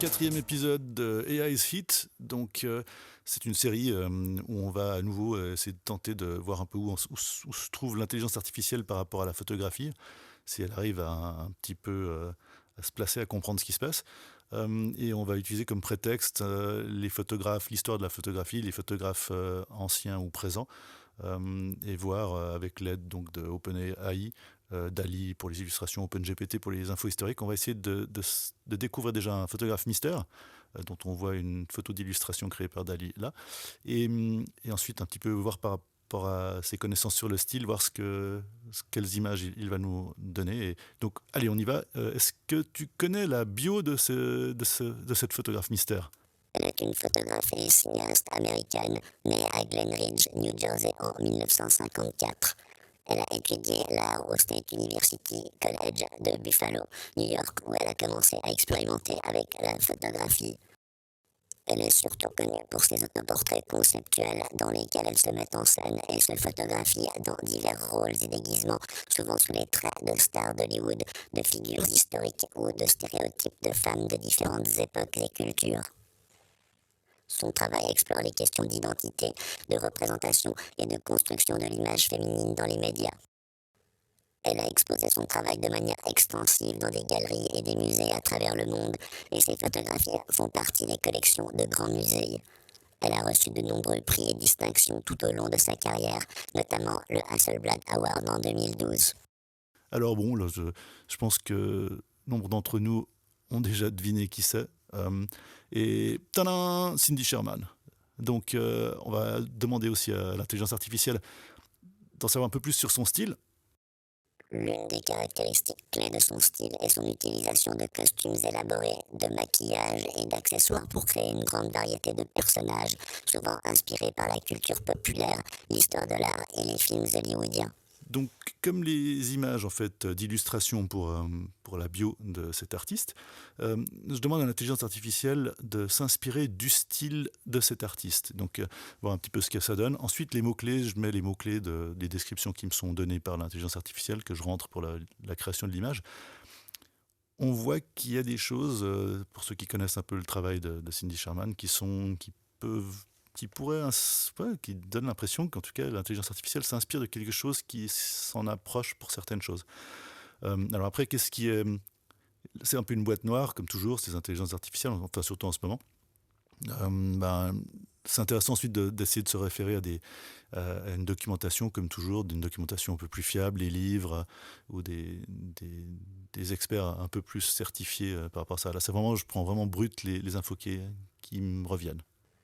4e épisode de AI's Hit. Donc, c'est une série où on va à nouveau essayer de tenter de voir un peu où se trouve l'intelligence artificielle par rapport à la photographie, si elle arrive à un petit peu à se placer, à comprendre ce qui se passe. Et on va utiliser comme prétexte les photographes, l'histoire de la photographie, les photographes anciens ou présents, et voir avec l'aide donc de OpenAI, DALL-E pour les illustrations, OpenGPT pour les infos historiques. On va essayer de découvrir déjà un photographe mystère, dont on voit une photo d'illustration créée par DALL-E là, et ensuite un petit peu voir par rapport à ses connaissances sur le style, voir quelles images il va nous donner. Et donc, allez, on y va. Est-ce que tu connais la bio de cette photographe mystère? Elle est une photographe et cinéaste américaine née à Glen Ridge, New Jersey en 1954. Elle a étudié l'art au State University College de Buffalo, New York, où elle a commencé à expérimenter avec la photographie. Elle est surtout connue pour ses autoportraits conceptuels dans lesquels elle se met en scène et se photographie dans divers rôles et déguisements, souvent sous les traits de stars d'Hollywood, de figures historiques ou de stéréotypes de femmes de différentes époques et cultures. Son travail explore les questions d'identité, de représentation et de construction de l'image féminine dans les médias. Elle a exposé son travail de manière extensive dans des galeries et des musées à travers le monde, et ses photographies font partie des collections de grands musées. Elle a reçu de nombreux prix et distinctions tout au long de sa carrière, notamment le Hasselblad Award en 2012. Alors bon, là, je pense que nombre d'entre nous ont déjà deviné qui c'est. Et tadam, Cindy Sherman. Donc, on va demander aussi à l'intelligence artificielle d'en savoir un peu plus sur son style. L'une des caractéristiques clés de son style est son utilisation de costumes élaborés, de maquillage et d'accessoires pour créer une grande variété de personnages, souvent inspirés par la culture populaire, l'histoire de l'art et les films hollywoodiens. Donc, comme les images en fait d'illustration pour la bio de cet artiste, je demande à l'intelligence artificielle de s'inspirer du style de cet artiste. Donc, voir un petit peu ce que ça donne. Ensuite, les mots-clés, je mets les mots-clés des descriptions qui me sont données par l'intelligence artificielle, que je rentre pour la création de l'image. On voit qu'il y a des choses, pour ceux qui connaissent un peu le travail de Cindy Sherman, qui peuvent, qui pourraient, ouais, qui donnent l'impression qu'en tout cas l'intelligence artificielle s'inspire de quelque chose qui s'en approche pour certaines choses. Alors après, c'est un peu une boîte noire, comme toujours, ces intelligences artificielles, enfin surtout en ce moment. Ben, c'est intéressant ensuite d'essayer de se référer à une documentation, comme toujours, d'une documentation un peu plus fiable, les livres, ou des experts un peu plus certifiés par rapport à ça. Là, je prends vraiment brut les infos qui me reviennent.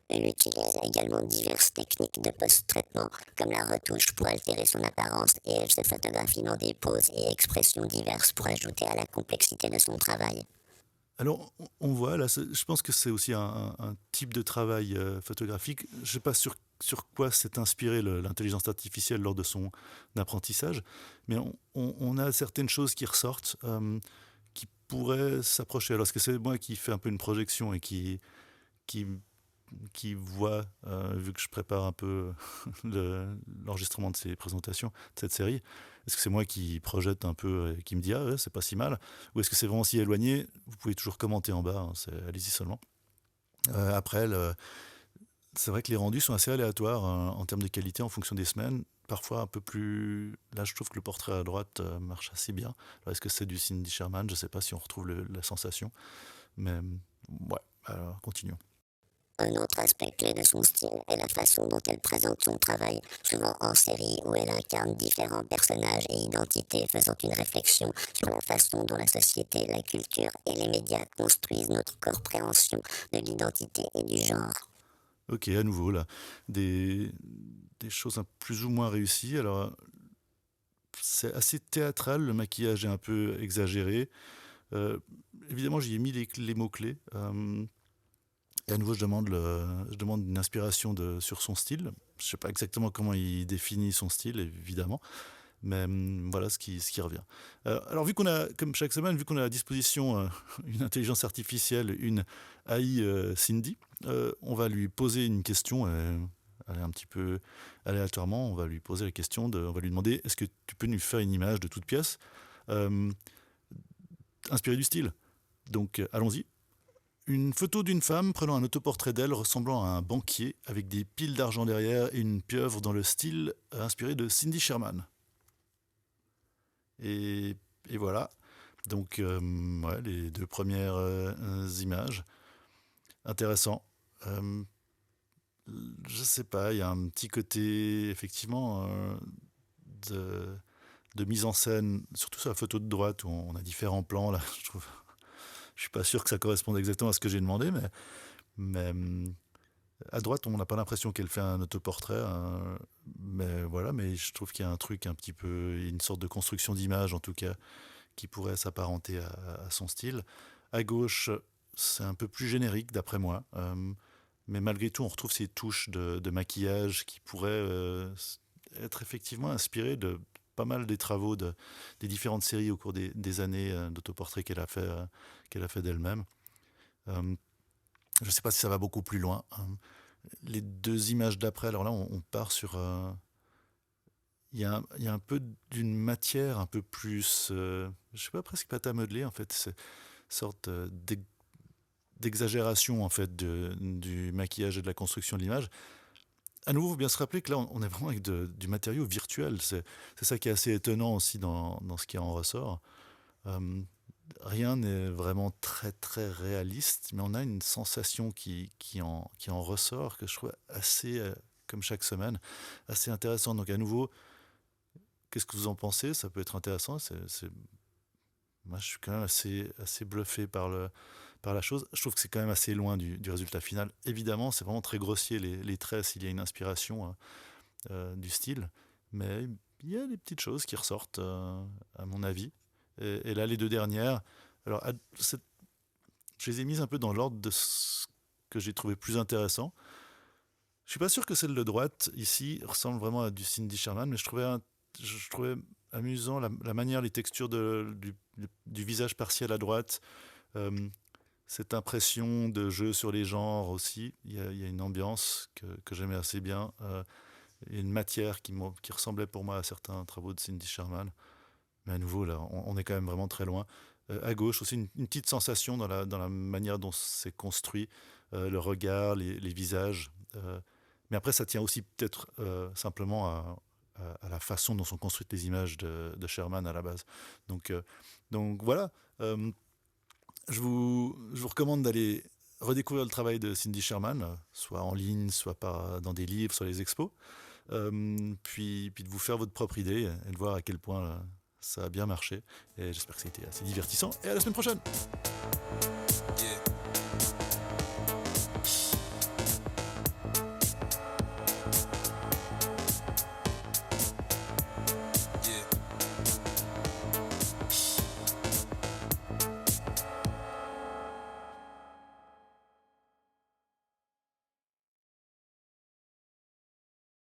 Elle utilise également diverses techniques de post-traitement, comme la retouche pour altérer son apparence, et elle se photographie dans des poses et expressions diverses pour ajouter à la complexité de son travail. Alors, on voit, là, je pense que c'est aussi un type de travail photographique. Je ne sais pas sur quoi s'est inspiré l'intelligence artificielle lors de son apprentissage, mais on a certaines choses qui ressortent, qui pourraient s'approcher. Alors, est-ce que c'est moi qui fais un peu une projection et qui, qui voit, vu que je prépare un peu l'enregistrement de ces présentations, de cette série, est-ce que c'est moi qui projette un peu et qui me dit ah ouais, c'est pas si mal, ou est-ce que c'est vraiment si éloigné? Vous pouvez toujours commenter en bas, hein, allez-y seulement. Après, c'est vrai que les rendus sont assez aléatoires en termes de qualité en fonction des semaines. Parfois un peu plus. Là, je trouve que le portrait à droite marche assez bien. Alors, est-ce que c'est du Cindy Sherman? Je sais pas si on retrouve la sensation. Mais ouais, alors continuons. Un autre aspect clé de son style est la façon dont elle présente son travail, souvent en série où elle incarne différents personnages et identités, faisant une réflexion sur la façon dont la société, la culture et les médias construisent notre compréhension de l'identité et du genre. Ok, à nouveau, là, des, des choses plus ou moins réussies. Alors, c'est assez théâtral, le maquillage est un peu exagéré. Euh, Évidemment, j'y ai mis les mots-clés. Et à nouveau, je demande une inspiration sur son style. Je ne sais pas exactement comment il définit son style, évidemment, mais voilà ce qui revient. Alors, vu qu'on a, comme chaque semaine, vu qu'on a à disposition une intelligence artificielle, une AI Cindy, on va lui poser une question. Elle est un petit peu aléatoirement, on va lui poser la question, on va lui demander est-ce que tu peux nous faire une image de toute pièce inspirée du style. Donc, allons-y. Une photo d'une femme prenant un autoportrait d'elle ressemblant à un banquier avec des piles d'argent derrière et une pieuvre dans le style inspiré de Cindy Sherman. Et, et voilà. Donc, ouais, les deux premières images. Intéressant. Euh, je sais pas, il y a un petit côté, effectivement, de, de mise en scène, surtout sur la photo de droite où on a différents plans. Là, je trouve, je suis pas sûr que ça corresponde exactement à ce que j'ai demandé, mais à droite, on n'a pas l'impression qu'elle fait un autoportrait, mais voilà. Mais je trouve qu'il y a un truc un petit peu, une sorte de construction d'image en tout cas, qui pourrait s'apparenter à son style. À gauche, c'est un peu plus générique d'après moi, mais malgré tout, on retrouve ces touches de maquillage qui pourraient être effectivement inspirées de pas mal des travaux des différentes séries au cours des années d'autoportrait qu'elle a fait d'elle-même. Euh, je ne sais pas si ça va beaucoup plus loin. Les deux images d'après, alors là, on part sur. Il y a un peu d'une matière un peu plus. Je sais pas, presque pâte à modeler, en fait. C'est une sorte d'exagération, en fait, du maquillage et de la construction de l'image. À nouveau, il faut bien se rappeler que là, on est vraiment avec du matériau virtuel. C'est ça qui est assez étonnant aussi dans ce qui en ressort. Euh, Rien n'est vraiment très très réaliste, mais on a une sensation qui en ressort que je trouve assez, comme chaque semaine, assez intéressante. Donc à nouveau, qu'est-ce que vous en pensez? Ça peut être intéressant. Moi, je suis quand même assez bluffé par la chose. Je trouve que c'est quand même assez loin du résultat final. Évidemment, c'est vraiment très grossier les traits s'il y a une inspiration du style, mais il y a des petites choses qui ressortent, à mon avis. Et là, les deux dernières, alors je les ai mises un peu dans l'ordre de ce que j'ai trouvé plus intéressant. Je suis pas sûr que celle de droite, ici, ressemble vraiment à du Cindy Sherman, mais je trouvais amusant la manière, les textures du visage partiel à droite, euh, cette impression de jeu sur les genres aussi. Il y a une ambiance que j'aimais assez bien, et une matière qui ressemblait pour moi à certains travaux de Cindy Sherman. Mais à nouveau, là, on est quand même vraiment très loin. À gauche, aussi une petite sensation dans la manière dont c'est construit, le regard, les visages. Mais après, ça tient aussi peut-être simplement à la façon dont sont construites les images de Sherman à la base. Donc, euh, donc voilà, euh, je vous recommande d'aller redécouvrir le travail de Cindy Sherman, soit en ligne, soit dans des livres, soit les expos. Puis de vous faire votre propre idée et de voir à quel point ça a bien marché. Et j'espère que ça a été assez divertissant. Et à la semaine prochaine! Yeah.